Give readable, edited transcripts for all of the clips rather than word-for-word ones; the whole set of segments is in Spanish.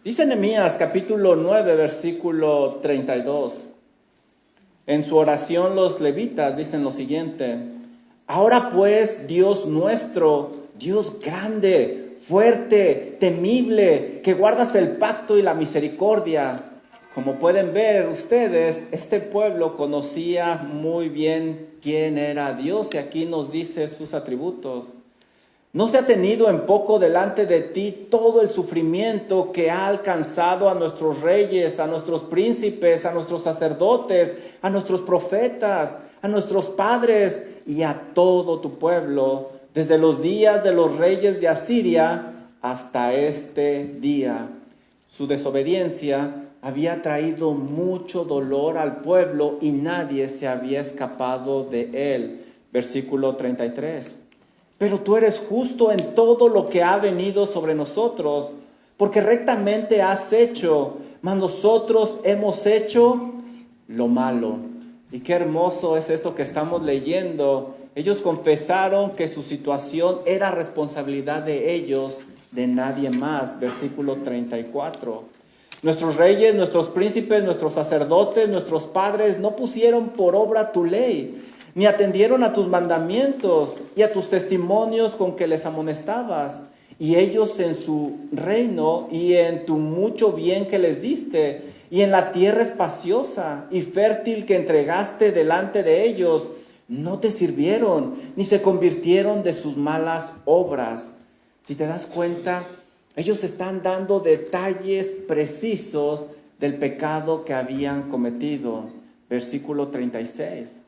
Dice Nehemías capítulo 9, versículo 32. En su oración los levitas dicen lo siguiente: ahora pues, Dios nuestro, Dios grande, fuerte, temible, que guardas el pacto y la misericordia. Como pueden ver ustedes, este pueblo conocía muy bien quién era Dios y aquí nos dice sus atributos. ¿No se ha tenido en poco delante de ti todo el sufrimiento que ha alcanzado a nuestros reyes, a nuestros príncipes, a nuestros sacerdotes, a nuestros profetas, a nuestros padres y a todo tu pueblo, desde los días de los reyes de Asiria hasta este día? Su desobediencia había traído mucho dolor al pueblo y nadie se había escapado de él. Versículo 33. Pero tú eres justo en todo lo que ha venido sobre nosotros, porque rectamente has hecho, mas nosotros hemos hecho lo malo. Y qué hermoso es esto que estamos leyendo. Ellos confesaron que su situación era responsabilidad de ellos, de nadie más. Versículo 34. Nuestros reyes, nuestros príncipes, nuestros sacerdotes, nuestros padres no pusieron por obra tu ley, ni atendieron a tus mandamientos y a tus testimonios con que les amonestabas. Y ellos en su reino y en tu mucho bien que les diste, y en la tierra espaciosa y fértil que entregaste delante de ellos, no te sirvieron, ni se convirtieron de sus malas obras. Si te das cuenta, ellos están dando detalles precisos del pecado que habían cometido. Versículo 36.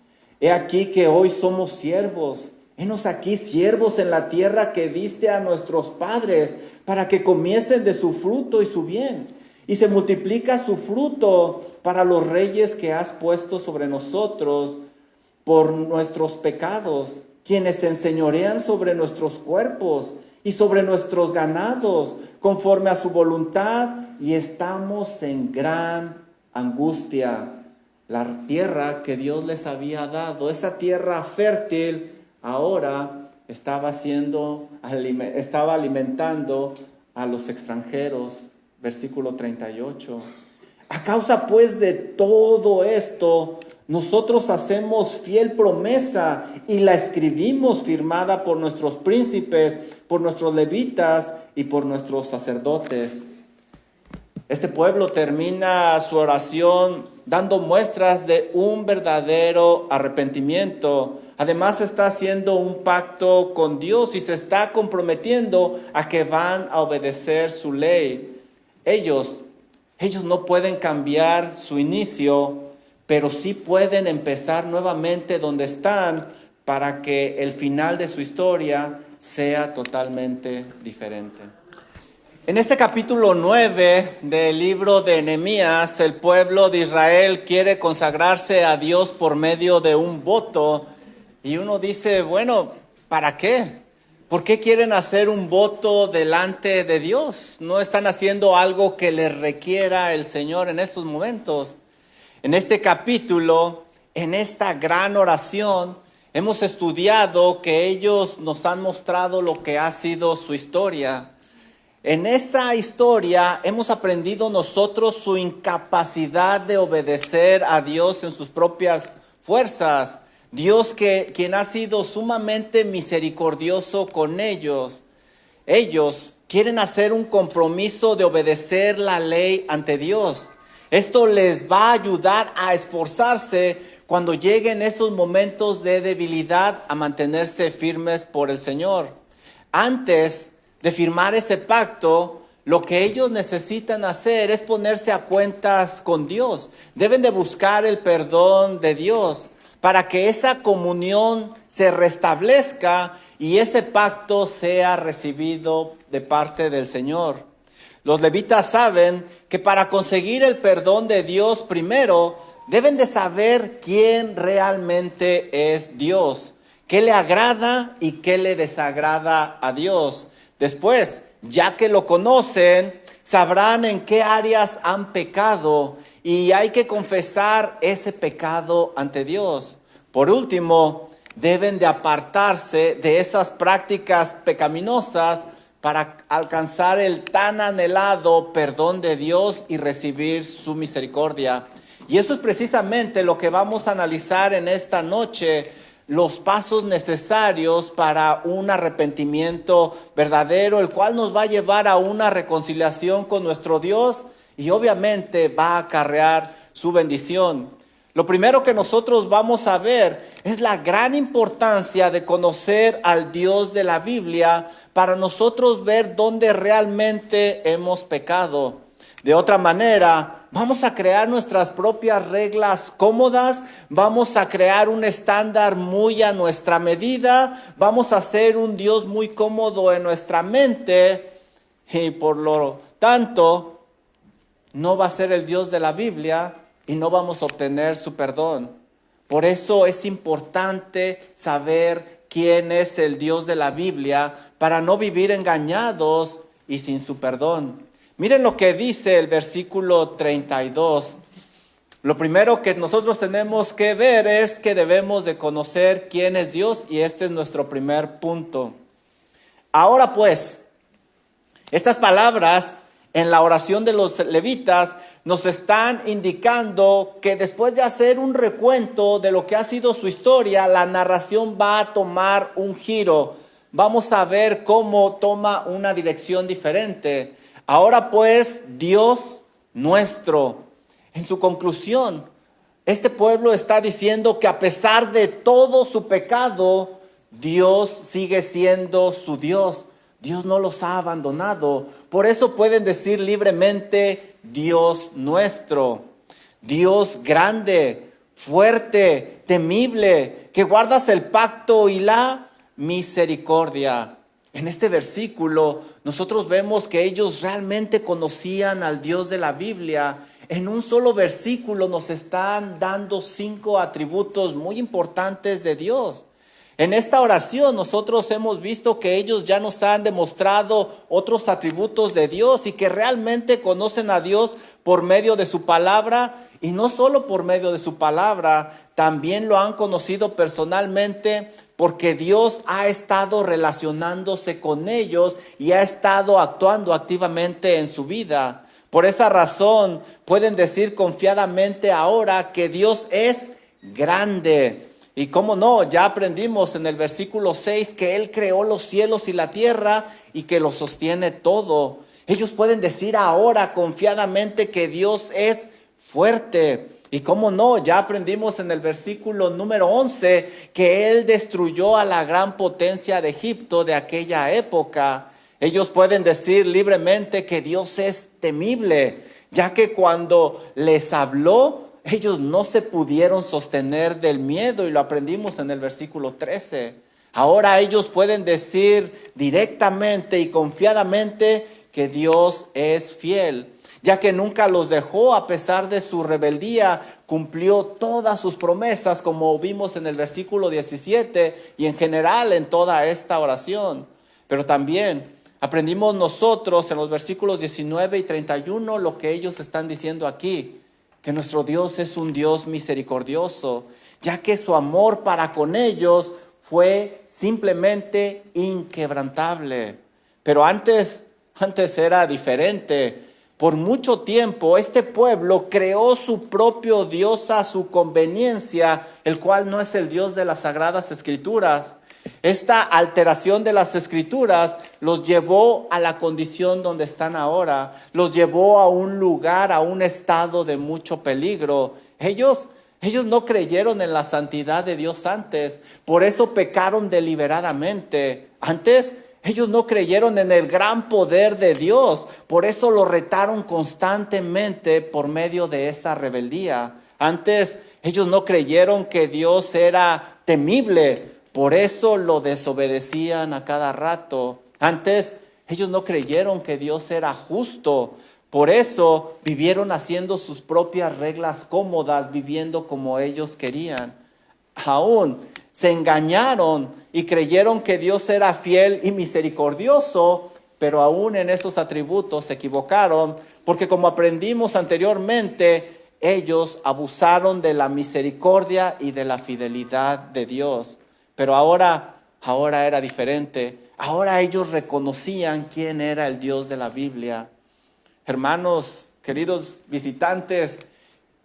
He aquí que hoy somos siervos. Henos aquí siervos en la tierra que diste a nuestros padres, para que comiesen de su fruto y su bien. Y se multiplica su fruto para los reyes que has puesto sobre nosotros por nuestros pecados, quienes se enseñorean sobre nuestros cuerpos y sobre nuestros ganados, conforme a su voluntad, y estamos en gran angustia. La tierra que Dios les había dado, esa tierra fértil, ahora estaba alimentando a los extranjeros. Versículo 38. A causa pues de todo esto, nosotros hacemos fiel promesa y la escribimos firmada por nuestros príncipes, por nuestros levitas y por nuestros sacerdotes. Este pueblo termina su oración dando muestras de un verdadero arrepentimiento. Además está haciendo un pacto con Dios y se está comprometiendo a que van a obedecer su ley. Ellos no pueden cambiar su inicio, pero sí pueden empezar nuevamente donde están para que el final de su historia sea totalmente diferente. En este capítulo 9 del libro de Nehemías, el pueblo de Israel quiere consagrarse a Dios por medio de un voto. Y uno dice, bueno, ¿para qué? ¿Por qué quieren hacer un voto delante de Dios? No están haciendo algo que les requiera el Señor en estos momentos. En este capítulo, en esta gran oración, hemos estudiado que ellos nos han mostrado lo que ha sido su historia. En esa historia hemos aprendido nosotros su incapacidad de obedecer a Dios en sus propias fuerzas. Dios quien ha sido sumamente misericordioso con ellos. Ellos quieren hacer un compromiso de obedecer la ley ante Dios. Esto les va a ayudar a esforzarse cuando lleguen esos momentos de debilidad, a mantenerse firmes por el Señor. Antes de firmar ese pacto, lo que ellos necesitan hacer es ponerse a cuentas con Dios. Deben de buscar el perdón de Dios para que esa comunión se restablezca y ese pacto sea recibido de parte del Señor. Los levitas saben que para conseguir el perdón de Dios primero, deben de saber quién realmente es Dios, qué le agrada y qué le desagrada a Dios. Después, ya que lo conocen, sabrán en qué áreas han pecado y hay que confesar ese pecado ante Dios. Por último, deben de apartarse de esas prácticas pecaminosas para alcanzar el tan anhelado perdón de Dios y recibir su misericordia. Y eso es precisamente lo que vamos a analizar en esta noche, los pasos necesarios para un arrepentimiento verdadero, el cual nos va a llevar a una reconciliación con nuestro Dios y obviamente va a acarrear su bendición. Lo primero que nosotros vamos a ver es la gran importancia de conocer al Dios de la Biblia para nosotros ver dónde realmente hemos pecado. De otra manera, vamos a crear nuestras propias reglas cómodas, vamos a crear un estándar muy a nuestra medida, vamos a hacer un Dios muy cómodo en nuestra mente y por lo tanto no va a ser el Dios de la Biblia y no vamos a obtener su perdón. Por eso es importante saber quién es el Dios de la Biblia para no vivir engañados y sin su perdón. Miren lo que dice el versículo 32. Lo primero que nosotros tenemos que ver es que debemos de conocer quién es Dios y este es nuestro primer punto. Ahora pues, estas palabras en la oración de los levitas nos están indicando que después de hacer un recuento de lo que ha sido su historia, la narración va a tomar un giro. Vamos a ver cómo toma una dirección diferente. Ahora pues, Dios nuestro, en su conclusión, este pueblo está diciendo que a pesar de todo su pecado, Dios sigue siendo su Dios. Dios no los ha abandonado. Por eso pueden decir libremente, Dios nuestro, Dios grande, fuerte, temible, que guardas el pacto y la misericordia. En este versículo nosotros vemos que ellos realmente conocían al Dios de la Biblia. En un solo versículo nos están dando 5 atributos muy importantes de Dios. En esta oración nosotros hemos visto que ellos ya nos han demostrado otros atributos de Dios y que realmente conocen a Dios por medio de su palabra y no solo por medio de su palabra, también lo han conocido personalmente porque Dios ha estado relacionándose con ellos y ha estado actuando activamente en su vida. Por esa razón pueden decir confiadamente ahora que Dios es grande. Y cómo no, ya aprendimos en el versículo 6 que Él creó los cielos y la tierra y que lo sostiene todo. Ellos pueden decir ahora confiadamente que Dios es fuerte. Y cómo no, ya aprendimos en el versículo número 11 que Él destruyó a la gran potencia de Egipto de aquella época. Ellos pueden decir libremente que Dios es temible, ya que cuando les habló, ellos no se pudieron sostener del miedo y lo aprendimos en el versículo 13. Ahora ellos pueden decir directamente y confiadamente que Dios es fiel, ya que nunca los dejó a pesar de su rebeldía, cumplió todas sus promesas como vimos en el versículo 17 y en general en toda esta oración. Pero también aprendimos nosotros en los versículos 19 y 31 lo que ellos están diciendo aquí, que nuestro Dios es un Dios misericordioso, ya que su amor para con ellos fue simplemente inquebrantable. Pero antes era diferente. Por mucho tiempo este pueblo creó su propio Dios a su conveniencia, el cual no es el Dios de las Sagradas Escrituras. Esta alteración de las Escrituras los llevó a la condición donde están ahora, los llevó a un lugar, a un estado de mucho peligro. Ellos no creyeron en la santidad de Dios antes, por eso pecaron deliberadamente. Antes ellos no creyeron en el gran poder de Dios, por eso lo retaron constantemente por medio de esa rebeldía. Antes ellos no creyeron que Dios era temible, por eso lo desobedecían a cada rato. Antes ellos no creyeron que Dios era justo, por eso vivieron haciendo sus propias reglas cómodas, viviendo como ellos querían. Aún se engañaron y creyeron que Dios era fiel y misericordioso, pero aún en esos atributos se equivocaron, porque como aprendimos anteriormente, ellos abusaron de la misericordia y de la fidelidad de Dios. Pero ahora era diferente. Ahora ellos reconocían quién era el Dios de la Biblia. Hermanos, queridos visitantes,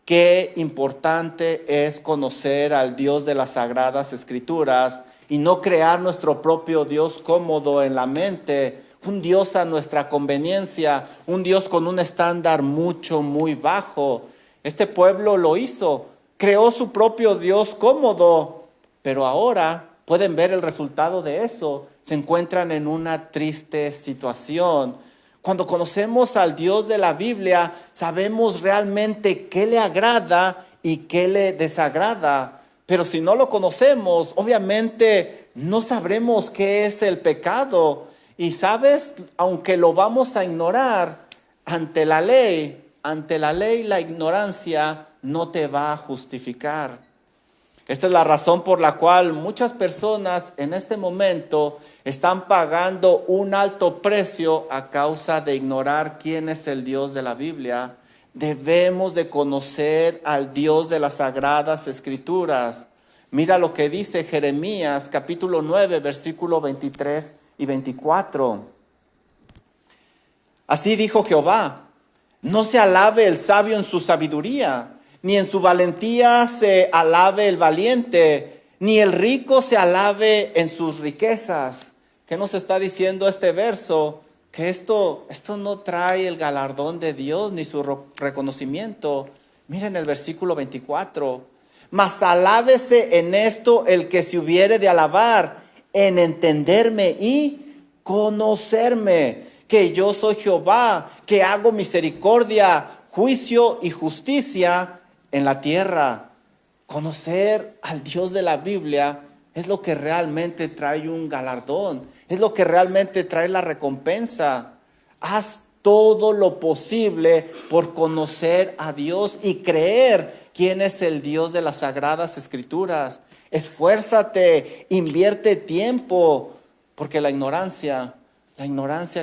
qué importante es conocer al Dios de las Sagradas Escrituras y no crear nuestro propio Dios cómodo en la mente, un Dios a nuestra conveniencia, un Dios con un estándar muy bajo. Este pueblo lo hizo, creó su propio Dios cómodo, pero ahora pueden ver el resultado de eso. Se encuentran en una triste situación. Cuando conocemos al Dios de la Biblia, sabemos realmente qué le agrada y qué le desagrada. Pero si no lo conocemos, obviamente no sabremos qué es el pecado. Y sabes, aunque lo vamos a ignorar ante la ley la ignorancia no te va a justificar. Esta es la razón por la cual muchas personas en este momento están pagando un alto precio a causa de ignorar quién es el Dios de la Biblia. Debemos de conocer al Dios de las Sagradas Escrituras. Mira lo que dice Jeremías capítulo 9, versículo 23 y 24. Así dijo Jehová: no se alabe el sabio en su sabiduría, ni en su valentía se alabe el valiente, ni el rico se alabe en sus riquezas. ¿Qué nos está diciendo este verso? Que esto no trae el galardón de Dios ni su reconocimiento. Miren el versículo 24. Mas alábese en esto el que se hubiere de alabar, en entenderme y conocerme, que yo soy Jehová, que hago misericordia, juicio y justicia en la tierra. Conocer al Dios de la Biblia es lo que realmente trae un galardón, es lo que realmente trae la recompensa. Haz todo lo posible por conocer a Dios y creer quién es el Dios de las Sagradas Escrituras. Esfuérzate, invierte tiempo, porque la ignorancia,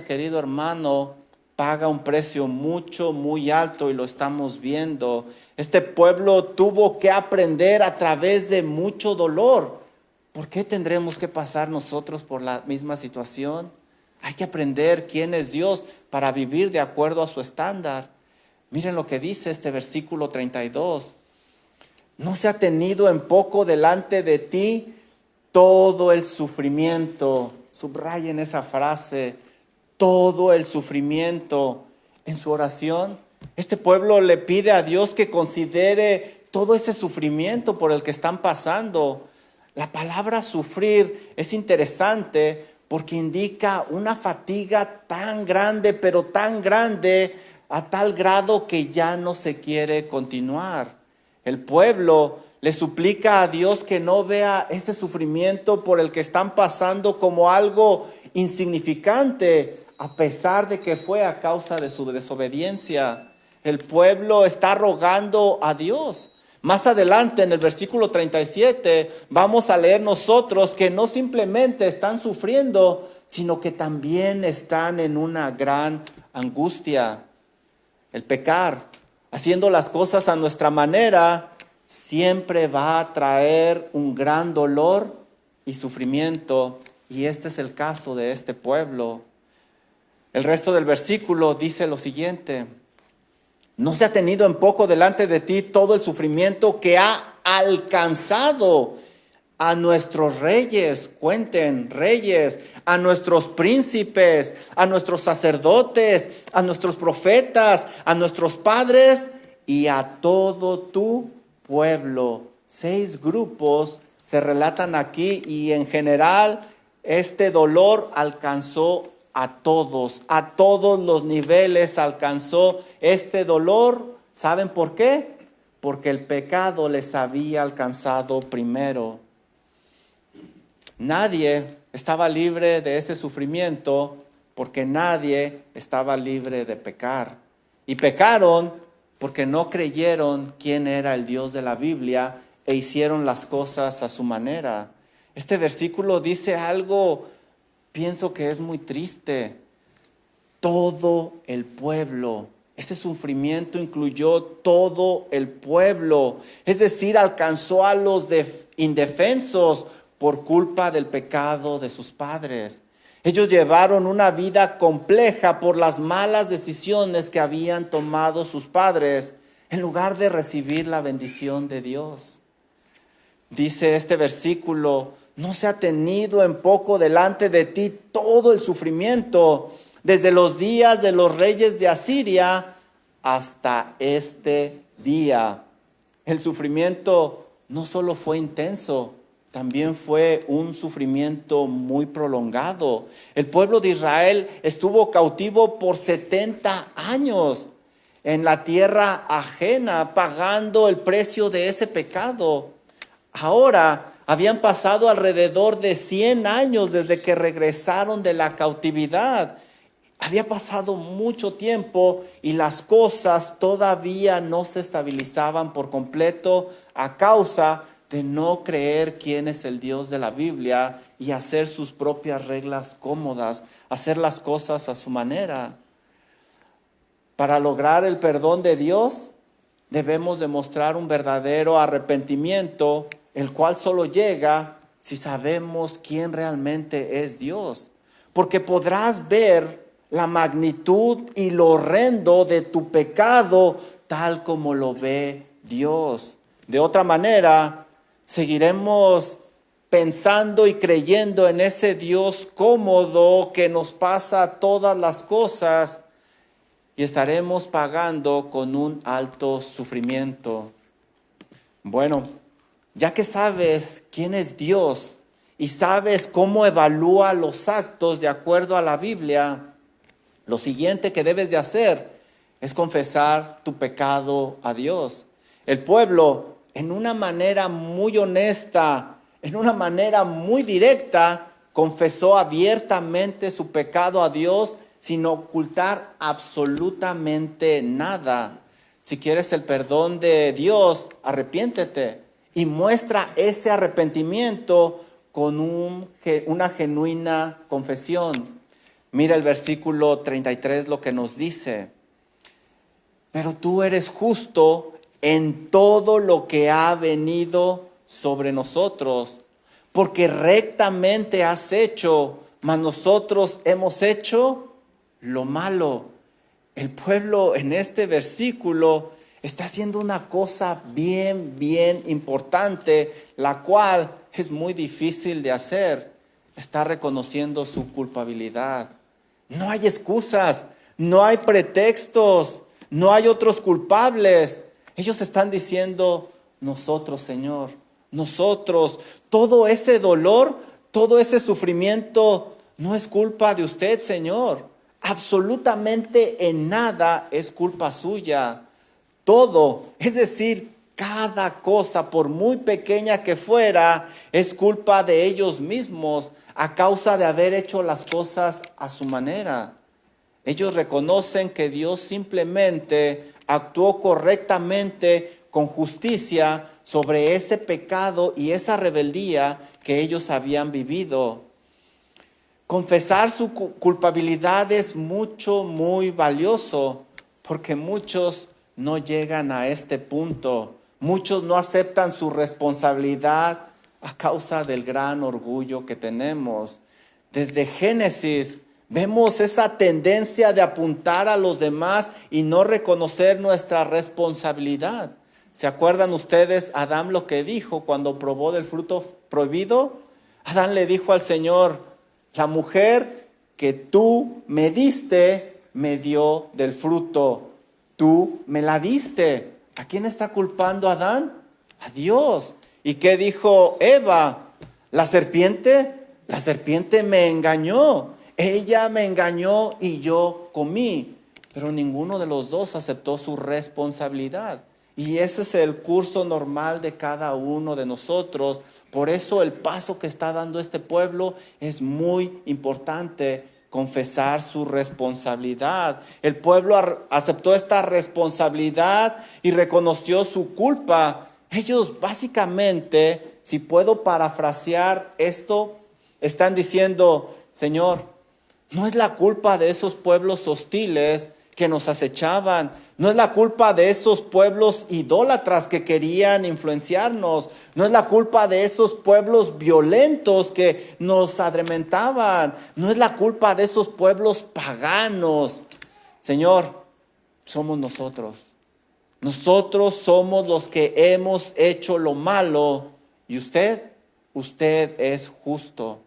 querido hermano, paga un precio muy alto y lo estamos viendo. Este pueblo tuvo que aprender a través de mucho dolor. ¿Por qué tendremos que pasar nosotros por la misma situación? Hay que aprender quién es Dios para vivir de acuerdo a su estándar. Miren lo que dice este versículo 32. No se ha tenido en poco delante de ti todo el sufrimiento. Subrayen esa frase, todo el sufrimiento. En su oración, este pueblo le pide a Dios que considere todo ese sufrimiento por el que están pasando. La palabra sufrir es interesante porque indica una fatiga tan grande, pero tan grande, a tal grado que ya no se quiere continuar. El pueblo le suplica a Dios que no vea ese sufrimiento por el que están pasando como algo insignificante, a pesar de que fue a causa de su desobediencia. El pueblo está rogando a Dios. Más adelante, en el versículo 37, vamos a leer nosotros que no simplemente están sufriendo, sino que también están en una gran angustia. El pecar, haciendo las cosas a nuestra manera, siempre va a traer un gran dolor y sufrimiento. Y este es el caso de este pueblo. El resto del versículo dice lo siguiente: no se ha tenido en poco delante de ti todo el sufrimiento que ha alcanzado a nuestros reyes, cuenten, reyes, a nuestros príncipes, a nuestros sacerdotes, a nuestros profetas, a nuestros padres y a todo tu pueblo. 6 grupos se relatan aquí y en general este dolor alcanzó a todos los niveles alcanzó este dolor. ¿Saben por qué? Porque el pecado les había alcanzado primero. Nadie estaba libre de ese sufrimiento porque nadie estaba libre de pecar. Y pecaron porque no creyeron quién era el Dios de la Biblia e hicieron las cosas a su manera. Este versículo dice algo, pienso que es muy triste. Todo el pueblo, ese sufrimiento incluyó todo el pueblo, es decir, alcanzó a los indefensos por culpa del pecado de sus padres. Ellos llevaron una vida compleja por las malas decisiones que habían tomado sus padres en lugar de recibir la bendición de Dios. Dice este versículo: no se ha tenido en poco delante de ti todo el sufrimiento, desde los días de los reyes de Asiria hasta este día. El sufrimiento no solo fue intenso, también fue un sufrimiento muy prolongado. El pueblo de Israel estuvo cautivo por 70 años en la tierra ajena, pagando el precio de ese pecado. Ahora habían pasado alrededor de 100 años desde que regresaron de la cautividad. Había pasado mucho tiempo y las cosas todavía no se estabilizaban por completo a causa de no creer quién es el Dios de la Biblia y hacer sus propias reglas cómodas, hacer las cosas a su manera. Para lograr el perdón de Dios, debemos demostrar un verdadero arrepentimiento, el cual solo llega si sabemos quién realmente es Dios. Porque podrás ver la magnitud y lo horrendo de tu pecado tal como lo ve Dios. De otra manera, seguiremos pensando y creyendo en ese Dios cómodo que nos pasa todas las cosas y estaremos pagando con un alto sufrimiento. Bueno, ya que sabes quién es Dios y sabes cómo evalúa los actos de acuerdo a la Biblia, lo siguiente que debes de hacer es confesar tu pecado a Dios. El pueblo, en una manera muy honesta, en una manera muy directa, confesó abiertamente su pecado a Dios sin ocultar absolutamente nada. Si quieres el perdón de Dios, arrepiéntete y muestra ese arrepentimiento con una genuina confesión. Mira el versículo 33 lo que nos dice: pero tú eres justo en todo lo que ha venido sobre nosotros, porque rectamente has hecho, mas nosotros hemos hecho lo malo. El pueblo en este versículo está haciendo una cosa bien importante, la cual es muy difícil de hacer. Está reconociendo su culpabilidad. No hay excusas, no hay pretextos, no hay otros culpables. Ellos están diciendo: nosotros, Señor, nosotros, todo ese dolor, todo ese sufrimiento no es culpa de usted, Señor. Absolutamente en nada es culpa suya. Todo, es decir, cada cosa, por muy pequeña que fuera, es culpa de ellos mismos a causa de haber hecho las cosas a su manera. Ellos reconocen que Dios simplemente actuó correctamente, con justicia, sobre ese pecado y esa rebeldía que ellos habían vivido. Confesar su culpabilidad es muy valioso, porque muchos no llegan a este punto. Muchos no aceptan su responsabilidad a causa del gran orgullo que tenemos. Desde Génesis vemos esa tendencia de apuntar a los demás y no reconocer nuestra responsabilidad. ¿Se acuerdan ustedes Adán lo que dijo cuando probó del fruto prohibido? Adán le dijo al Señor: la mujer que tú me diste me dio del fruto. Tú me la diste. ¿A quién está culpando Adán? A Dios. ¿Y qué dijo Eva? La serpiente me engañó. Ella me engañó y yo comí. Pero ninguno de los dos aceptó su responsabilidad. Y ese es el curso normal de cada uno de nosotros. Por eso el paso que está dando este pueblo es muy importante: confesar su responsabilidad. El pueblo aceptó esta responsabilidad y reconoció su culpa. Ellos básicamente, si puedo parafrasear esto, están diciendo: Señor, no es la culpa de esos pueblos hostiles que nos acechaban. No es la culpa de esos pueblos idólatras que querían influenciarnos. No es la culpa de esos pueblos violentos que nos adrementaban. No es la culpa de esos pueblos paganos. Señor, somos nosotros. Nosotros somos los que hemos hecho lo malo. Y usted es justo.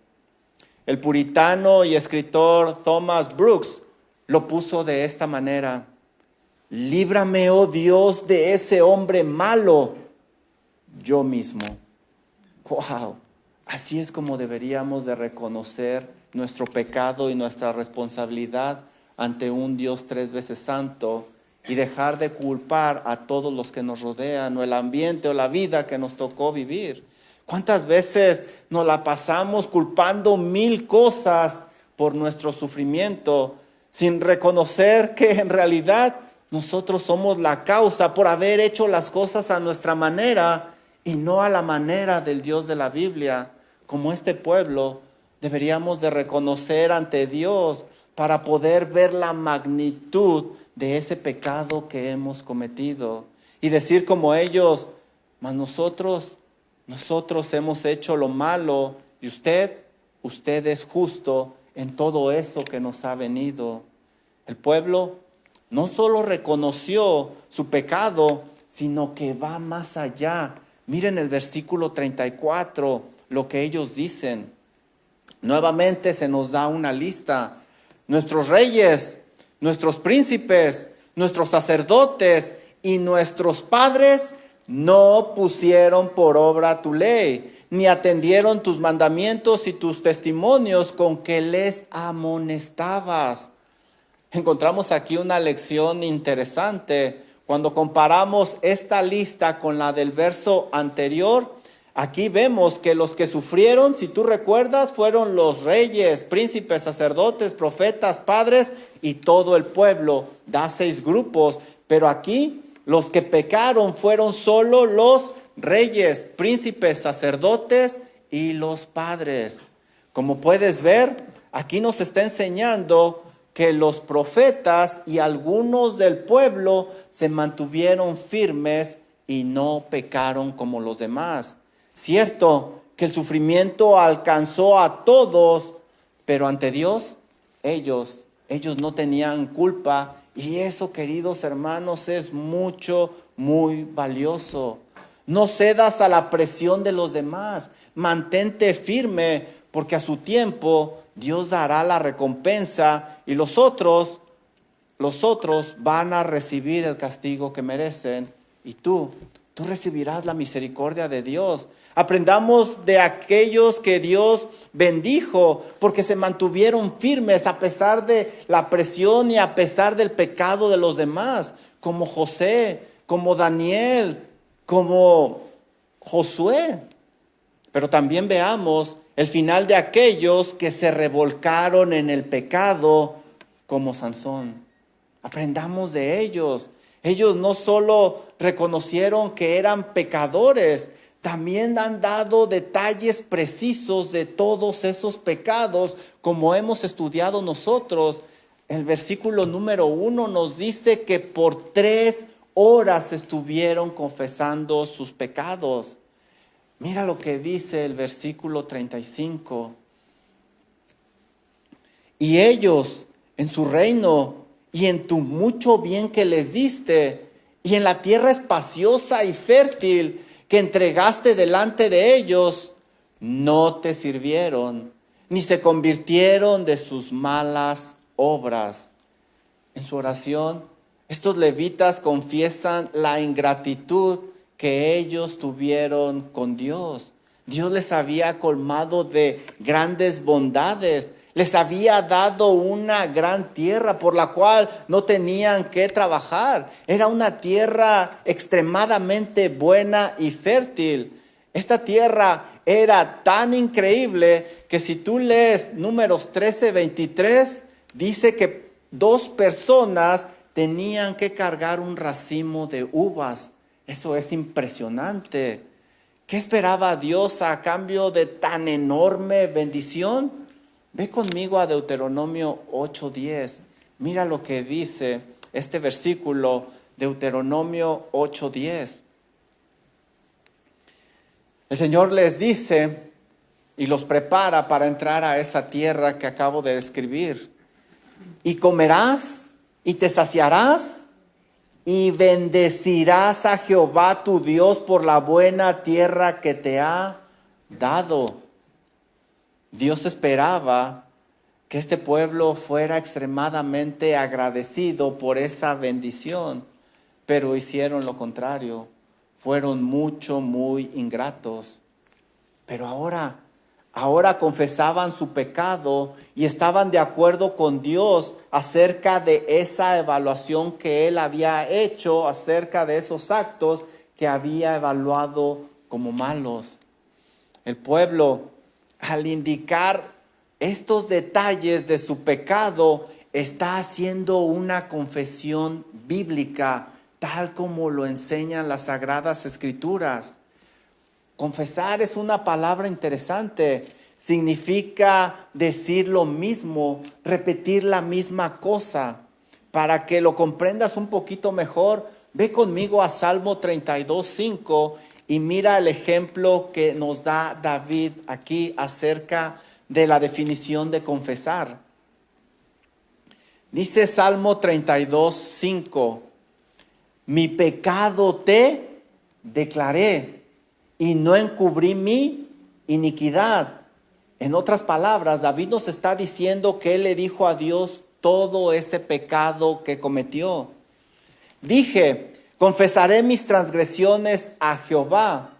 El puritano y escritor Thomas Brooks lo puso de esta manera: líbrame, oh Dios, de ese hombre malo, yo mismo. Wow, así es como deberíamos de reconocer nuestro pecado y nuestra responsabilidad ante un Dios 3 veces santo y dejar de culpar a todos los que nos rodean o el ambiente o la vida que nos tocó vivir. ¿Cuántas veces nos la pasamos culpando 1000 cosas por nuestro sufrimiento sin reconocer que en realidad nosotros somos la causa por haber hecho las cosas a nuestra manera y no a la manera del Dios de la Biblia? Como este pueblo, deberíamos de reconocer ante Dios para poder ver la magnitud de ese pecado que hemos cometido y decir como ellos: mas nosotros hemos hecho lo malo y usted es justo en todo eso que nos ha venido. El pueblo no solo reconoció su pecado, sino que va más allá. Miren el versículo 34, lo que ellos dicen. Nuevamente se nos da una lista. Nuestros reyes, nuestros príncipes, nuestros sacerdotes y nuestros padres no pusieron por obra tu ley, ni atendieron tus mandamientos y tus testimonios con que les amonestabas. Encontramos aquí una lección interesante. Cuando comparamos esta lista con la del verso anterior, aquí vemos que los que sufrieron, si tú recuerdas, fueron los reyes, príncipes, sacerdotes, profetas, padres y todo el pueblo. Da 6 grupos, pero aquí los que pecaron fueron solo los reyes, príncipes, sacerdotes y los padres. Como puedes ver, aquí nos está enseñando que los profetas y algunos del pueblo se mantuvieron firmes y no pecaron como los demás. Cierto que el sufrimiento alcanzó a todos, pero ante Dios ellos no tenían culpa. Y eso, queridos hermanos, es muy valioso. No cedas a la presión de los demás. Mantente firme, porque a su tiempo Dios dará la recompensa y los otros van a recibir el castigo que merecen. Y tú recibirás la misericordia de Dios. Aprendamos de aquellos que Dios bendijo porque se mantuvieron firmes a pesar de la presión y a pesar del pecado de los demás, como José, como Daniel, como Josué. Pero también veamos el final de aquellos que se revolcaron en el pecado, como Sansón. Aprendamos de ellos. Ellos no solo reconocieron que eran pecadores, también han dado detalles precisos de todos esos pecados, como hemos estudiado nosotros. El versículo número 1 nos dice que por 3 horas estuvieron confesando sus pecados. Mira lo que dice el versículo 35. Y ellos en su reino y en tu mucho bien que les diste, y en la tierra espaciosa y fértil que entregaste delante de ellos, no te sirvieron, ni se convirtieron de sus malas obras. En su oración, estos levitas confiesan la ingratitud que ellos tuvieron con Dios. Dios les había colmado de grandes bondades, les había dado una gran tierra por la cual no tenían que trabajar. Era una tierra extremadamente buena y fértil. Esta tierra era tan increíble que si tú lees Números 13:23, dice que 2 personas tenían que cargar un racimo de uvas. Eso es impresionante. ¿Qué esperaba Dios a cambio de tan enorme bendición? Ve conmigo a Deuteronomio 8:10. Mira lo que dice. este versículo, Deuteronomio 8:10. El Señor les dice y los prepara para entrar a esa tierra que acabo de describir. Y comerás y te saciarás y bendecirás a Jehová tu Dios por la buena tierra que te ha dado. Dios esperaba que este pueblo fuera extremadamente agradecido por esa bendición, pero hicieron lo contrario. Fueron muy ingratos. Pero ahora confesaban su pecado y estaban de acuerdo con Dios acerca de esa evaluación que Él había hecho, acerca de esos actos que había evaluado como malos. El pueblo, al indicar estos detalles de su pecado, está haciendo una confesión bíblica, tal como lo enseñan las Sagradas Escrituras. Confesar es una palabra interesante. Significa decir lo mismo, repetir la misma cosa. Para que lo comprendas un poquito mejor, ve conmigo a Salmo 32:5 y mira el ejemplo que nos da David aquí acerca de la definición de confesar. Dice Salmo 32:5, mi pecado te declaré y no encubrí mi iniquidad. En otras palabras, David nos está diciendo que él le dijo a Dios todo ese pecado que cometió. Dije, confesaré mis transgresiones a Jehová.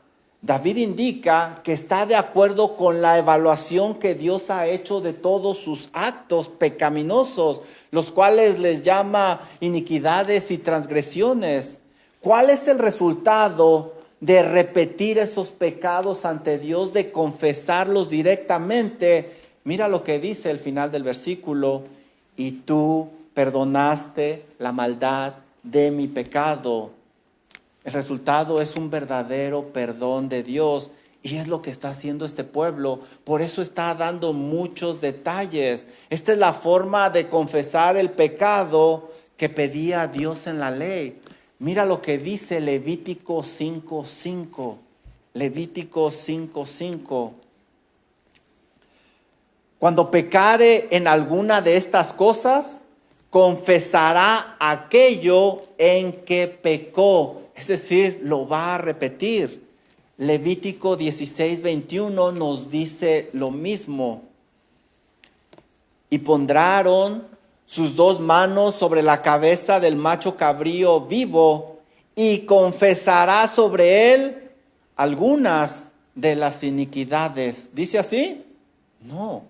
David indica que está de acuerdo con la evaluación que Dios ha hecho de todos sus actos pecaminosos, los cuales les llama iniquidades y transgresiones. ¿Cuál es el resultado de repetir esos pecados ante Dios, de confesarlos directamente? Mira lo que dice el final del versículo: y tú perdonaste la maldad de mi pecado. El resultado es un verdadero perdón de Dios, y es lo que está haciendo este pueblo. Por eso está dando muchos detalles. Esta es la forma de confesar el pecado que pedía Dios en la ley. Mira lo que dice Levítico 5:5. Levítico 5:5. Cuando pecare en alguna de estas cosas, confesará aquello en que pecó. Es decir, lo va a repetir. Levítico 16:21 nos dice lo mismo. Y pondrán sus dos manos sobre la cabeza del macho cabrío vivo y confesará sobre él algunas de las iniquidades. ¿Dice así? No.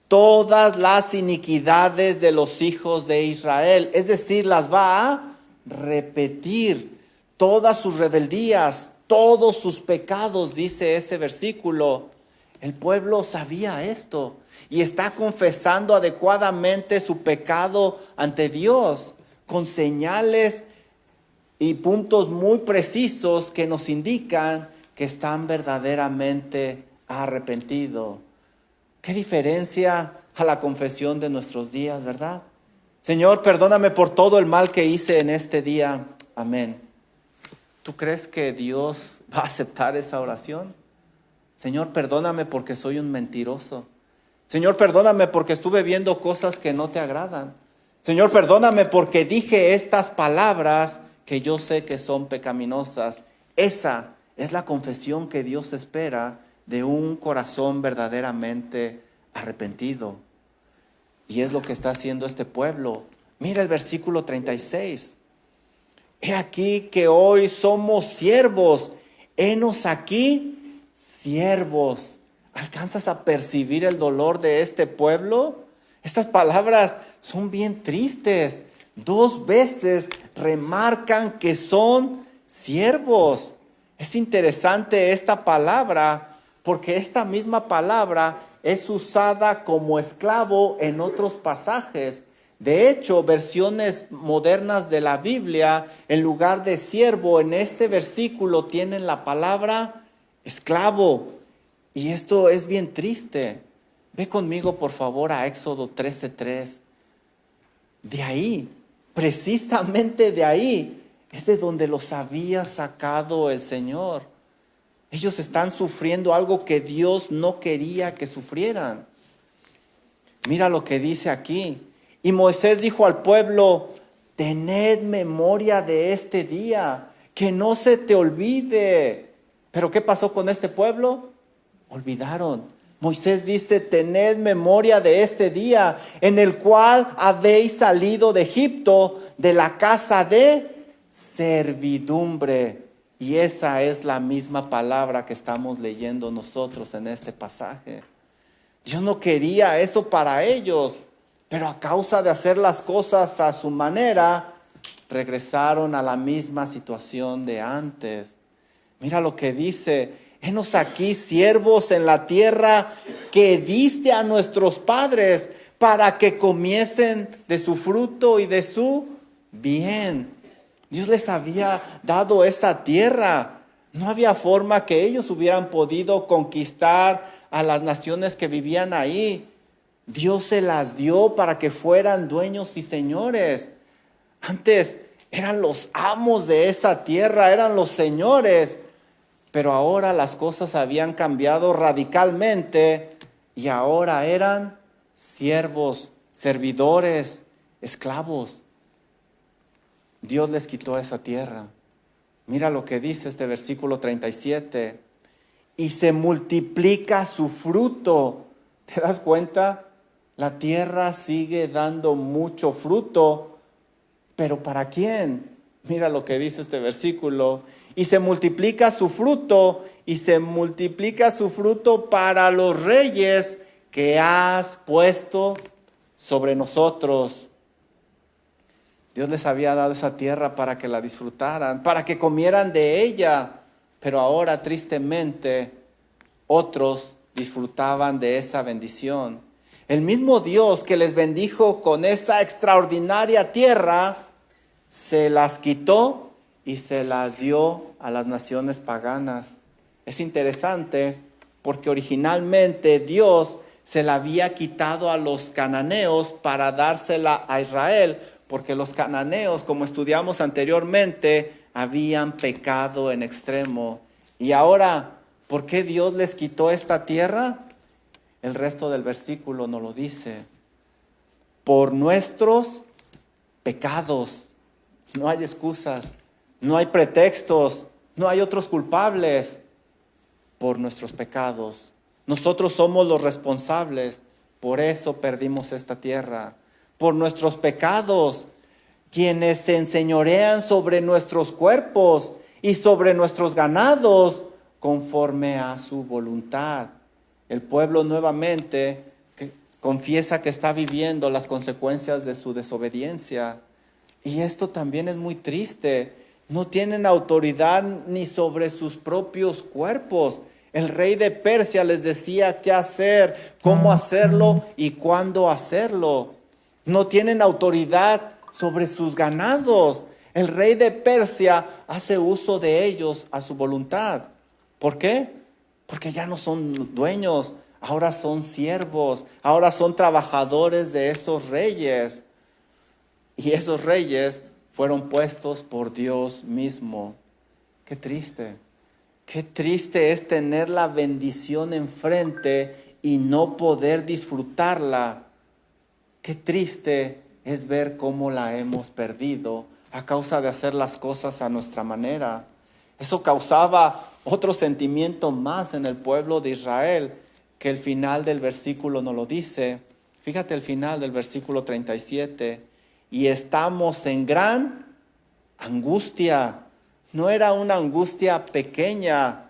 Todas las iniquidades de los hijos de Israel. Es decir, las va a repetir. Todas sus rebeldías, todos sus pecados, dice ese versículo. El pueblo sabía esto y está confesando adecuadamente su pecado ante Dios, con señales y puntos muy precisos que nos indican que están verdaderamente arrepentidos. Qué diferencia a la confesión de nuestros días, ¿verdad? Señor, perdóname por todo el mal que hice en este día. Amén. ¿Tú crees que Dios va a aceptar esa oración? Señor, perdóname porque soy un mentiroso. Señor, perdóname porque estuve viendo cosas que no te agradan. Señor, perdóname porque dije estas palabras que yo sé que son pecaminosas. Esa es la confesión que Dios espera de un corazón verdaderamente arrepentido. Y es lo que está haciendo este pueblo. Mira el versículo 36. He aquí que hoy somos siervos. Henos aquí siervos. ¿Alcanzas a percibir el dolor de este pueblo? Estas palabras son bien tristes. 2 veces remarcan que son siervos. Es interesante esta palabra, porque esta misma palabra es usada como esclavo en otros pasajes. De hecho, versiones modernas de la Biblia, en lugar de siervo, en este versículo tienen la palabra esclavo. Y esto es bien triste. Ve conmigo, por favor, a Éxodo 13:3. De ahí precisamente de ahí es de donde los había sacado el Señor. Ellos están sufriendo algo que Dios no quería que sufrieran. Mira lo que dice aquí. Y Moisés dijo al pueblo: tened memoria de este día, que no se te olvide. ¿Pero qué pasó con este pueblo? Olvidaron. Moisés dice: tened memoria de este día en el cual habéis salido de Egipto, de la casa de servidumbre. Y esa es la misma palabra que estamos leyendo nosotros en este pasaje. Dios no quería eso para ellos, pero a causa de hacer las cosas a su manera, regresaron a la misma situación de antes. Mira lo que dice: henos aquí siervos en la tierra que diste a nuestros padres para que comiesen de su fruto y de su bien. Dios les había dado esa tierra. No había forma que ellos hubieran podido conquistar a las naciones que vivían ahí. Dios se las dio para que fueran dueños y señores. Antes eran los amos de esa tierra, eran los señores. Pero ahora las cosas habían cambiado radicalmente y ahora eran siervos, servidores, esclavos. Dios les quitó esa tierra. Mira lo que dice este versículo 37. Y se multiplica su fruto. ¿Te das cuenta? La tierra sigue dando mucho fruto. ¿Pero para quién? Mira lo que dice este versículo. Y se multiplica su fruto, y se multiplica su fruto para los reyes que has puesto sobre nosotros. Dios les había dado esa tierra para que la disfrutaran, para que comieran de ella. Pero ahora, tristemente, otros disfrutaban de esa bendición. El mismo Dios que les bendijo con esa extraordinaria tierra, se las quitó y se las dio a las naciones paganas. Es interesante porque originalmente Dios se la había quitado a los cananeos para dársela a Israel, porque los cananeos, como estudiamos anteriormente, habían pecado en extremo. Y ahora, ¿por qué Dios les quitó esta tierra? El resto del versículo nos lo dice. Por nuestros pecados. No hay excusas, no hay pretextos, no hay otros culpables. Por nuestros pecados. Nosotros somos los responsables. Por eso perdimos esta tierra. Por nuestros pecados, quienes se enseñorean sobre nuestros cuerpos y sobre nuestros ganados conforme a su voluntad. El pueblo nuevamente confiesa que está viviendo las consecuencias de su desobediencia. Y esto también es muy triste. No tienen autoridad ni sobre sus propios cuerpos. El rey de Persia les decía qué hacer, cómo hacerlo y cuándo hacerlo. No tienen autoridad sobre sus ganados. El rey de Persia hace uso de ellos a su voluntad. ¿Por qué? Porque ya no son dueños, ahora son siervos, ahora son trabajadores de esos reyes. Y esos reyes fueron puestos por Dios mismo. Qué triste. Qué triste es tener la bendición enfrente y no poder disfrutarla. Qué triste es ver cómo la hemos perdido a causa de hacer las cosas a nuestra manera. Eso causaba otro sentimiento más en el pueblo de Israel, que el final del versículo nos lo dice. Fíjate el final del versículo 37. Y estamos en gran angustia. No era una angustia pequeña,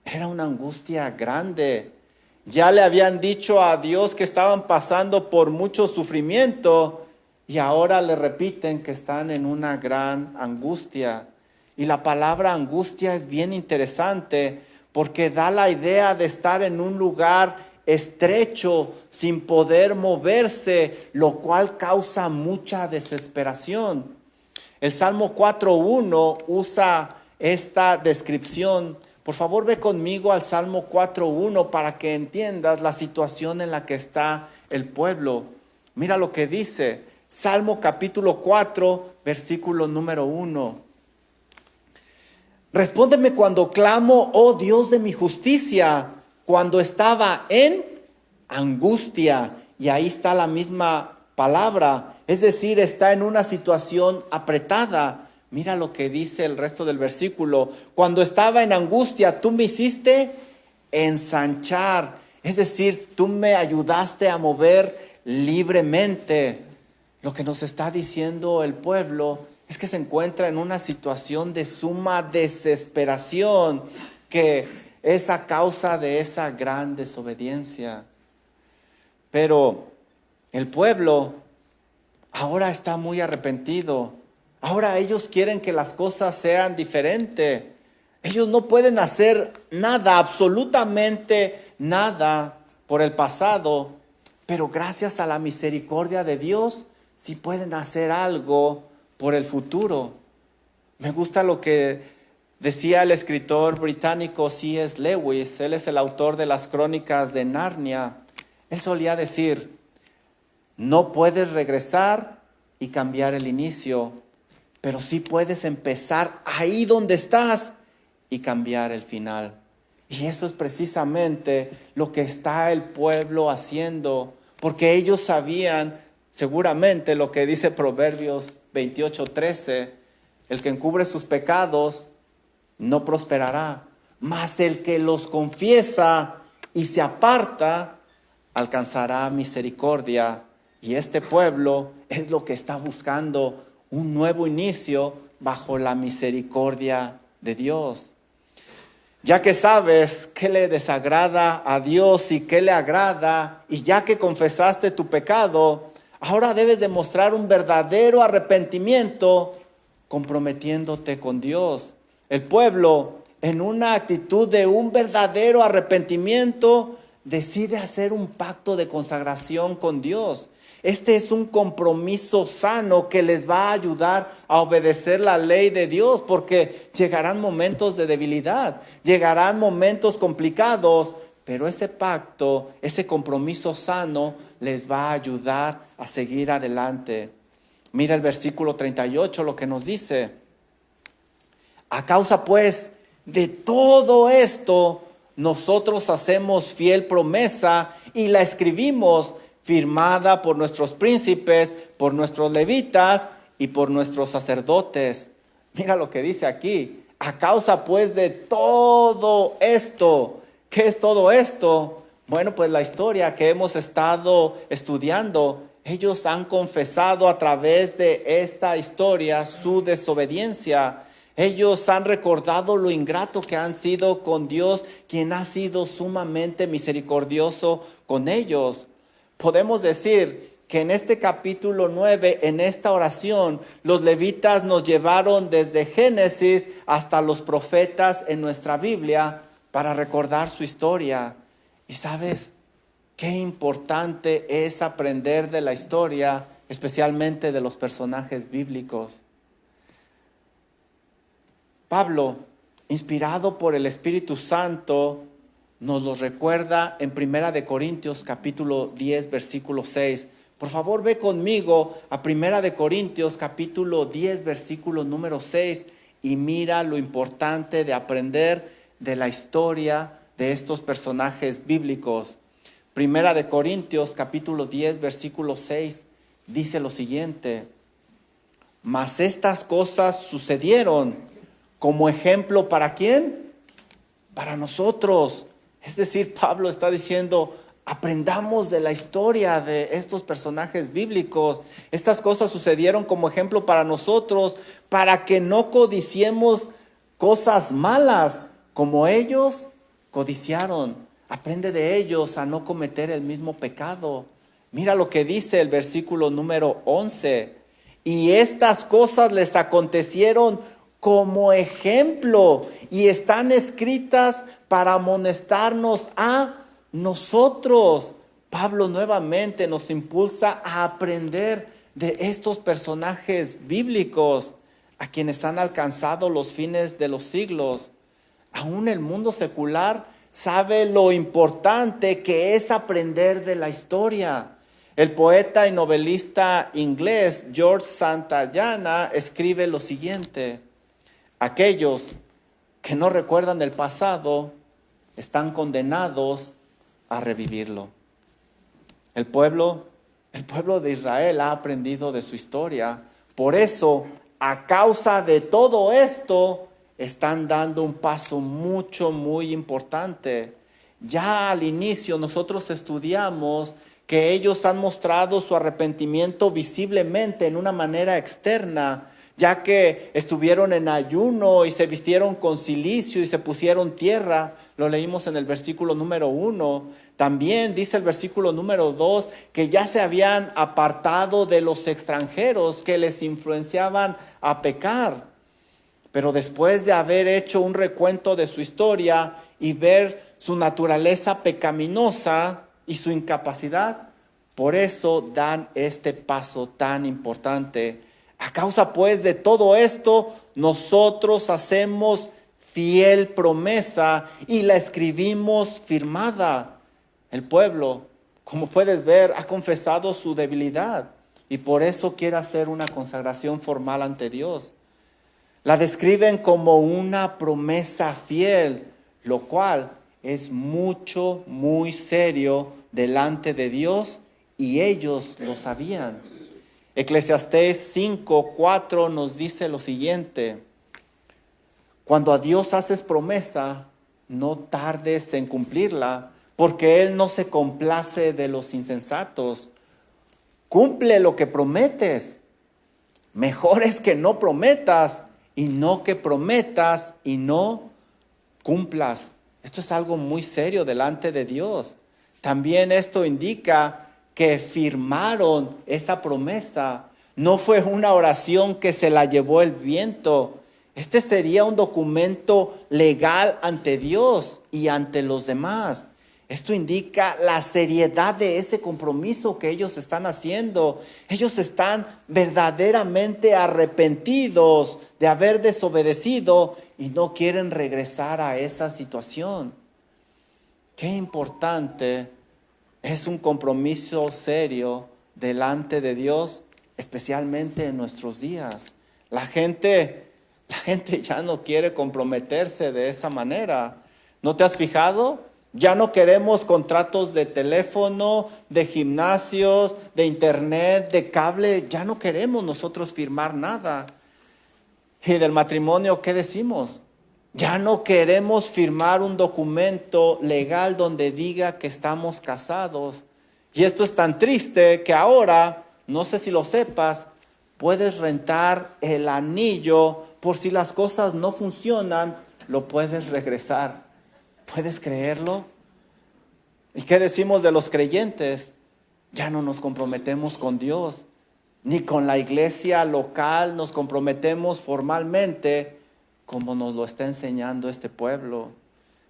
era una angustia grande. Ya le habían dicho a Dios que estaban pasando por mucho sufrimiento y ahora le repiten que están en una gran angustia. Y la palabra angustia es bien interesante porque da la idea de estar en un lugar estrecho, sin poder moverse, lo cual causa mucha desesperación. El Salmo 4.1 usa esta descripción. Por favor, ve conmigo al Salmo 4.1 para que entiendas la situación en la que está el pueblo. Mira lo que dice. Salmo capítulo 4, versículo número 1. Respóndeme cuando clamo, oh Dios de mi justicia, cuando estaba en angustia. Y ahí está la misma palabra, es decir, está en una situación apretada. Mira lo que dice el resto del versículo. Cuando estaba en angustia, tú me hiciste ensanchar. Es decir, tú me ayudaste a mover libremente. Lo que nos está diciendo el pueblo es que se encuentra en una situación de suma desesperación, que es a causa de esa gran desobediencia. Pero el pueblo ahora está muy arrepentido. Ahora ellos quieren que las cosas sean diferentes. Ellos no pueden hacer nada, absolutamente nada por el pasado, pero gracias a la misericordia de Dios, sí pueden hacer algo por el futuro. Me gusta lo que decía el escritor británico C.S. Lewis. Él es el autor de las Crónicas de Narnia. Él solía decir: no puedes regresar y cambiar el inicio, pero sí puedes empezar ahí donde estás y cambiar el final. Y eso es precisamente lo que está el pueblo haciendo, porque ellos sabían seguramente lo que dice Proverbios 28:13: el que encubre sus pecados no prosperará, mas el que los confiesa y se aparta alcanzará misericordia. Y este pueblo es lo que está buscando, un nuevo inicio bajo la misericordia de Dios. Ya que sabes qué le desagrada a Dios y qué le agrada, y ya que confesaste tu pecado, ahora debes demostrar un verdadero arrepentimiento comprometiéndote con Dios. El pueblo, en una actitud de un verdadero arrepentimiento, decide hacer un pacto de consagración con Dios. Este es un compromiso sano que les va a ayudar a obedecer la ley de Dios, porque llegarán momentos de debilidad, llegarán momentos complicados, pero ese pacto, ese compromiso sano les va a ayudar a seguir adelante. Mira el versículo 38, lo que nos dice: a causa pues de todo esto, nosotros hacemos fiel promesa y la escribimos, firmada por nuestros príncipes, por nuestros levitas y por nuestros sacerdotes. Mira lo que dice aquí: a causa pues de todo esto. ¿Qué es todo esto? Bueno, pues la historia que hemos estado estudiando. Ellos han confesado a través de esta historia su desobediencia. Ellos han recordado lo ingrato que han sido con Dios, quien ha sido sumamente misericordioso con ellos. Podemos decir que en este capítulo 9, en esta oración, los levitas nos llevaron desde Génesis hasta los profetas en nuestra Biblia para recordar su historia. Y sabes, qué importante es aprender de la historia, especialmente de los personajes bíblicos. Pablo, inspirado por el Espíritu Santo, nos lo recuerda en 1 Corintios capítulo 10, versículo 6. Por favor, ve conmigo a 1 Corintios capítulo 10, versículo número 6, y mira lo importante de aprender de la historia de estos personajes bíblicos. 1 Corintios capítulo 10, versículo 6 dice lo siguiente: mas estas cosas sucedieron como ejemplo, ¿para quién? Para nosotros. Es decir, Pablo está diciendo: aprendamos de la historia de estos personajes bíblicos. Estas cosas sucedieron como ejemplo para nosotros, para que no codiciemos cosas malas como ellos codiciaron. Aprende de ellos a no cometer el mismo pecado. Mira lo que dice el versículo número 11. Y estas cosas les acontecieron como ejemplo y están escritas para amonestarnos a nosotros. Pablo nuevamente nos impulsa a aprender de estos personajes bíblicos, a quienes han alcanzado los fines de los siglos. Aún el mundo secular sabe lo importante que es aprender de la historia. El poeta y novelista inglés George Santayana escribe lo siguiente: aquellos que no recuerdan el pasado están condenados a revivirlo. El pueblo de Israel ha aprendido de su historia. Por eso, a causa de todo esto, están dando un paso muy importante. Ya al inicio nosotros estudiamos que ellos han mostrado su arrepentimiento visiblemente en una manera externa, ya que estuvieron en ayuno y se vistieron con cilicio y se pusieron tierra. Lo leímos en el versículo número 1. También dice el versículo número 2 que ya se habían apartado de los extranjeros que les influenciaban a pecar. Pero después de haber hecho un recuento de su historia y ver su naturaleza pecaminosa y su incapacidad, por eso dan este paso tan importante. A causa pues de todo esto, nosotros hacemos fiel promesa y la escribimos firmada. El pueblo, como puedes ver, ha confesado su debilidad y por eso quiere hacer una consagración formal ante Dios. La describen como una promesa fiel, lo cual es muy serio delante de Dios y ellos lo sabían. Eclesiastés 5:4 nos dice lo siguiente: cuando a Dios haces promesa, no tardes en cumplirla, porque Él no se complace de los insensatos. Cumple lo que prometes. Mejor es que no prometas y no que prometas y no cumplas. Esto es algo muy serio delante de Dios. También esto indica que firmaron esa promesa. No fue una oración que se la llevó el viento. Este sería un documento legal ante Dios y ante los demás. Esto indica la seriedad de ese compromiso que ellos están haciendo. Ellos están verdaderamente arrepentidos de haber desobedecido y no quieren regresar a esa situación. Qué importante es un compromiso serio delante de Dios, especialmente en nuestros días. La gente ya no quiere comprometerse de esa manera. ¿No te has fijado? Ya no queremos contratos de teléfono, de gimnasios, de internet, de cable. Ya no queremos nosotros firmar nada. Y del matrimonio, ¿qué decimos? Ya no queremos firmar un documento legal donde diga que estamos casados. Y esto es tan triste que ahora, no sé si lo sepas, puedes rentar el anillo por si las cosas no funcionan, lo puedes regresar. ¿Puedes creerlo? ¿Y qué decimos de los creyentes? Ya no nos comprometemos con Dios, ni con la iglesia local nos comprometemos formalmente como nos lo está enseñando este pueblo.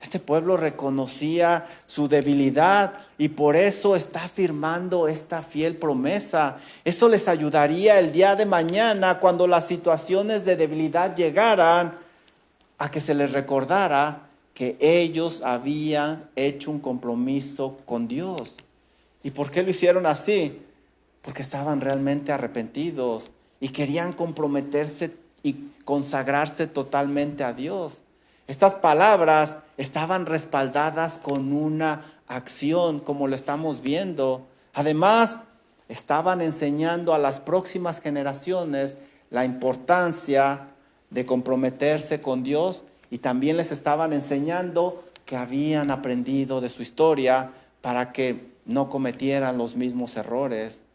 Este pueblo reconocía su debilidad y por eso está firmando esta fiel promesa. Eso les ayudaría el día de mañana cuando las situaciones de debilidad llegaran, a que se les recordara que ellos habían hecho un compromiso con Dios. ¿Y por qué lo hicieron así? Porque estaban realmente arrepentidos y querían comprometerse y consagrarse totalmente a Dios. Estas palabras estaban respaldadas con una acción, como lo estamos viendo. Además, estaban enseñando a las próximas generaciones la importancia de comprometerse con Dios y también les estaban enseñando que habían aprendido de su historia para que no cometieran los mismos errores.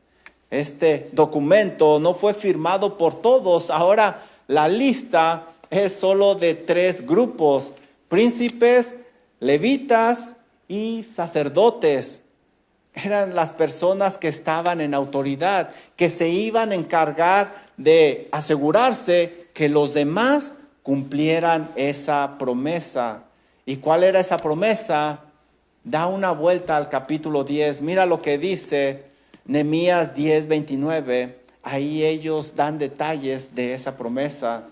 Este documento no fue firmado por todos. Ahora la lista es solo de 3 grupos: príncipes, levitas y sacerdotes. Eran las personas que estaban en autoridad, que se iban a encargar de asegurarse que los demás cumplieran esa promesa. ¿Y cuál era esa promesa? Da una vuelta al capítulo 10. Mira lo que dice Nehemías 10:29. Ahí ellos dan detalles de esa promesa.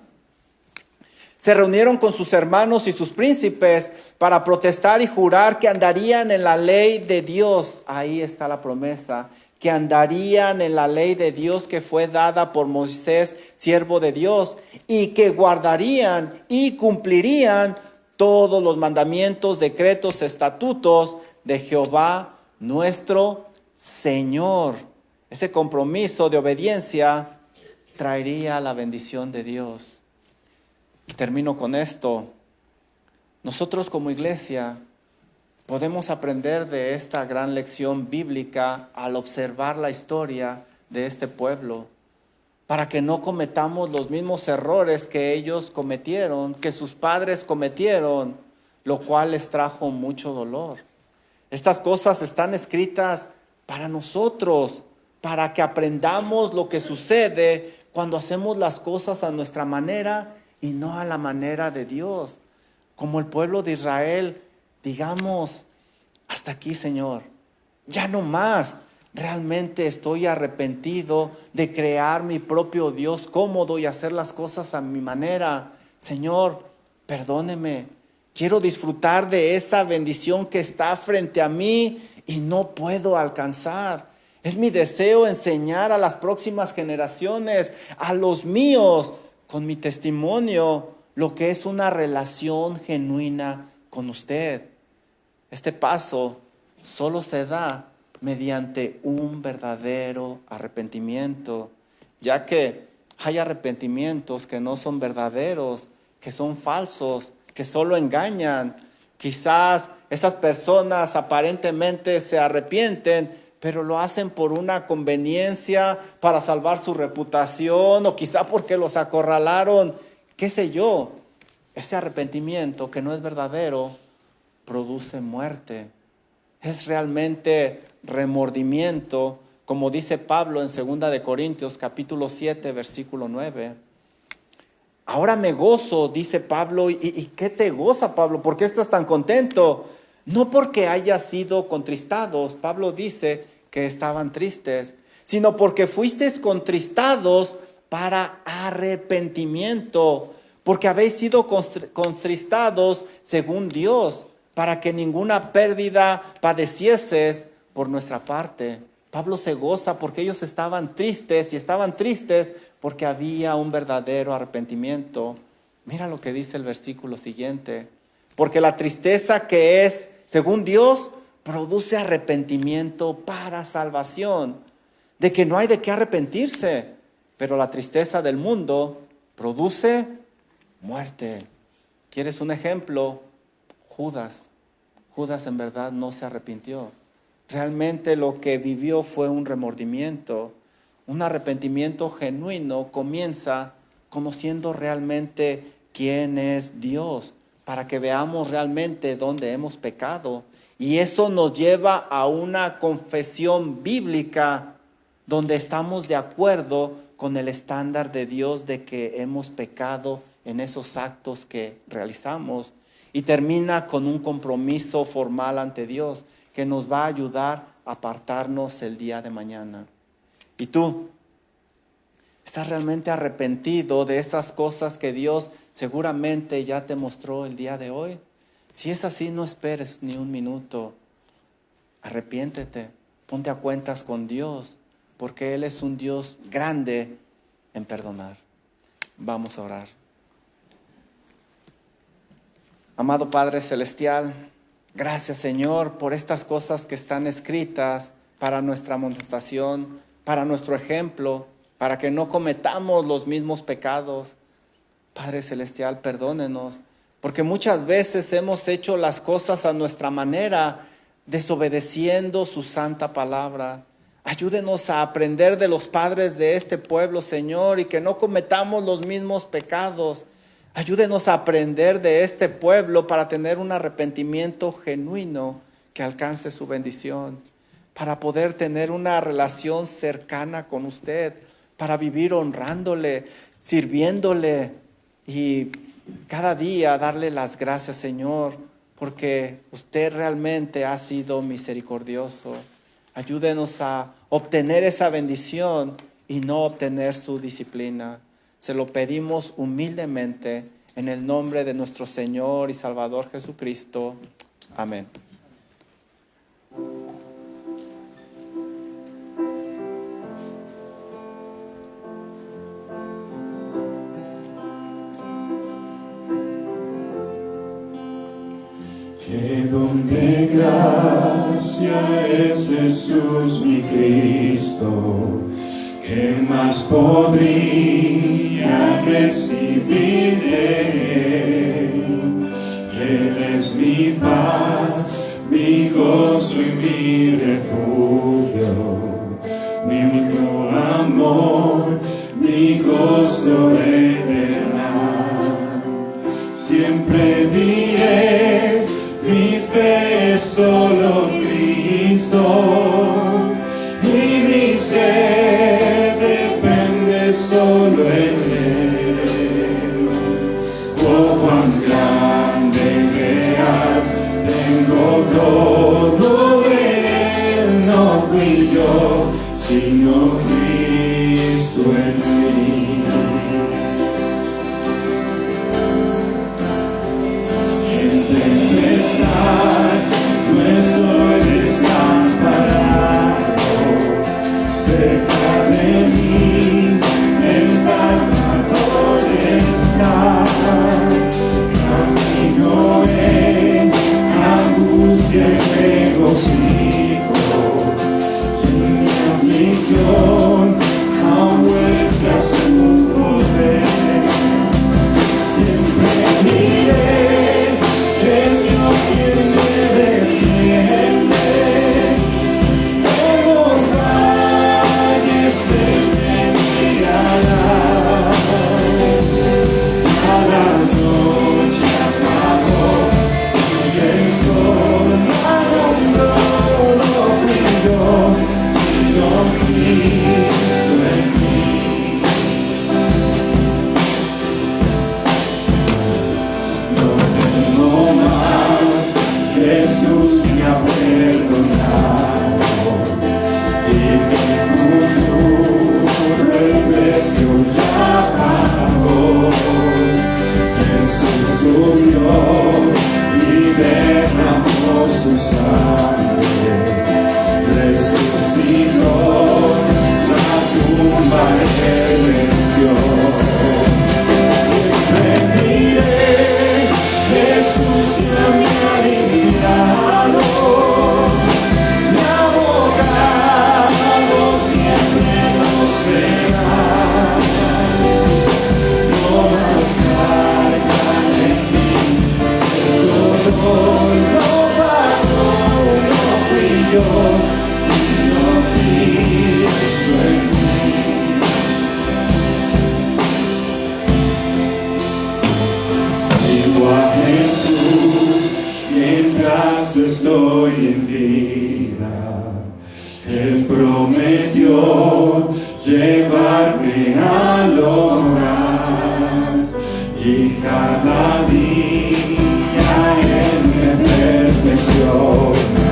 Se reunieron con sus hermanos y sus príncipes para protestar y jurar que andarían en la ley de Dios. Ahí está la promesa, que andarían en la ley de Dios que fue dada por Moisés, siervo de Dios, y que guardarían y cumplirían todos los mandamientos, decretos, estatutos de Jehová nuestro Señor. Ese compromiso de obediencia traería la bendición de Dios. Termino con esto. Nosotros como iglesia podemos aprender de esta gran lección bíblica al observar la historia de este pueblo, para que no cometamos los mismos errores que ellos cometieron, que sus padres cometieron, lo cual les trajo mucho dolor. Estas cosas están escritas para nosotros, para que aprendamos lo que sucede cuando hacemos las cosas a nuestra manera y no a la manera de Dios. Como el pueblo de Israel, digamos, hasta aquí, Señor, ya no más. Realmente estoy arrepentido de crear mi propio Dios cómodo y hacer las cosas a mi manera. Señor, perdóneme. Quiero disfrutar de esa bendición que está frente a mí y no puedo alcanzar. Es mi deseo enseñar a las próximas generaciones, a los míos, con mi testimonio, lo que es una relación genuina con usted. Este paso solo se da mediante un verdadero arrepentimiento, ya que hay arrepentimientos que no son verdaderos, que son falsos, que solo engañan. Quizás esas personas aparentemente se arrepienten, pero lo hacen por una conveniencia para salvar su reputación o quizá porque los acorralaron, qué sé yo. Ese arrepentimiento que no es verdadero produce muerte. Es realmente remordimiento, como dice Pablo en 2 de Corintios capítulo 7, versículo 9. Ahora me gozo, dice Pablo. ¿Y qué te goza, Pablo? ¿Por qué estás tan contento? No porque hayas sido contristados. Pablo dice que estaban tristes, sino porque fuisteis contristados para arrepentimiento, porque habéis sido contristados según Dios, para que ninguna pérdida padecieses por nuestra parte. Pablo se goza porque ellos estaban tristes, y estaban tristes porque había un verdadero arrepentimiento. Mira lo que dice el versículo siguiente. Porque la tristeza que es, según Dios, produce arrepentimiento para salvación, de que no hay de qué arrepentirse, pero la tristeza del mundo produce muerte. ¿Quieres un ejemplo? Judas en verdad no se arrepintió. Realmente lo que vivió fue un remordimiento. Un arrepentimiento genuino comienza conociendo realmente quién es Dios, para que veamos realmente dónde hemos pecado. Y eso nos lleva a una confesión bíblica donde estamos de acuerdo con el estándar de Dios de que hemos pecado en esos actos que realizamos. Y termina con un compromiso formal ante Dios que nos va a ayudar a apartarnos el día de mañana. ¿Y tú? ¿Estás realmente arrepentido de esas cosas que Dios seguramente ya te mostró el día de hoy? Si es así, no esperes ni un minuto. Arrepiéntete, ponte a cuentas con Dios, porque Él es un Dios grande en perdonar. Vamos a orar. Amado Padre Celestial, gracias Señor por estas cosas que están escritas para nuestra amonestación, para nuestro ejemplo, para que no cometamos los mismos pecados. Padre Celestial, perdónenos, porque muchas veces hemos hecho las cosas a nuestra manera, desobedeciendo su santa palabra. Ayúdenos a aprender de los padres de este pueblo, Señor, y que no cometamos los mismos pecados. Ayúdenos a aprender de este pueblo para tener un arrepentimiento genuino que alcance su bendición, para poder tener una relación cercana con usted, para vivir honrándole, sirviéndole y cada día darle las gracias, Señor, porque usted realmente ha sido misericordioso. Ayúdenos a obtener esa bendición y no obtener su disciplina. Se lo pedimos humildemente en el nombre de nuestro Señor y Salvador Jesucristo. Amén. Qué don de gracia es Jesús mi Cristo, ¿qué más podría recibir de Él? Él es mi paz, mi gozo y mi refugio, mi único amor, mi gozo eterno. Siempre diré, mi fe es solo Cristo, y mi ser depende solo en Él. Oh, cuán grande y real, tengo todo de Él, no fui yo, sino Cristo en mí. No estoy desamparado, cerca de mí el Salvador está. Camino en angustia y regocijo, y en mi aflicción aún muestra su poder. Siempre diré, es Dios quien me defiende, en los valles Él me guiará. A la noche apagó y el sol me alumbró, no fui yo, sino Cristo en mí. No tengo más, Jesús me ha perdonado, y mi futuro el precio ya pagó. Jesús subió y derramó su sangre, resucitó, la tumba Él venció. Siempre diré, Jesús ya me ha limpiado, mi abogado siempre lo será. No más carga en mí, todo lo pagó, no fui yo, sino Cristo en mí. Sigo a Jesús mientras estoy en vida. Él prometió llevarme al hogar, y cada día Él me perfecciona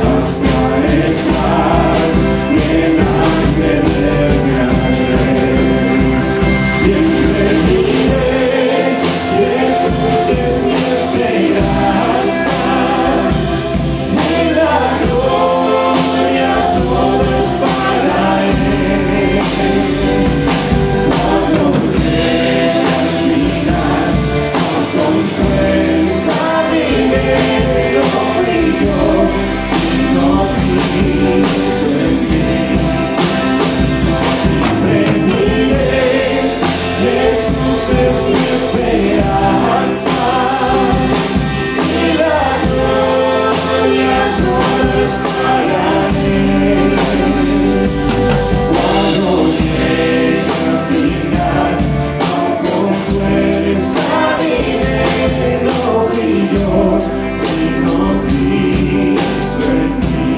hasta estar delante del gran Rey. Siempre diré, Jesús es mi esperanza, en la gloria todo es para Él. Cuando llegue al final, con fuerza diré, no fui yo, sino Cristo en mí. Siempre diré, Jesús es mi esperanza, y la gloria todo es para Él. Cuando llegue al final, aún con fuerza diré, no fui yo, sino Cristo en mí.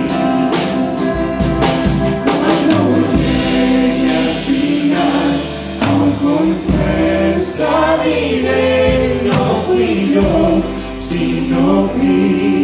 Cuando llegue al final, aún con fuerza diré, no fui yo, sino Cristo.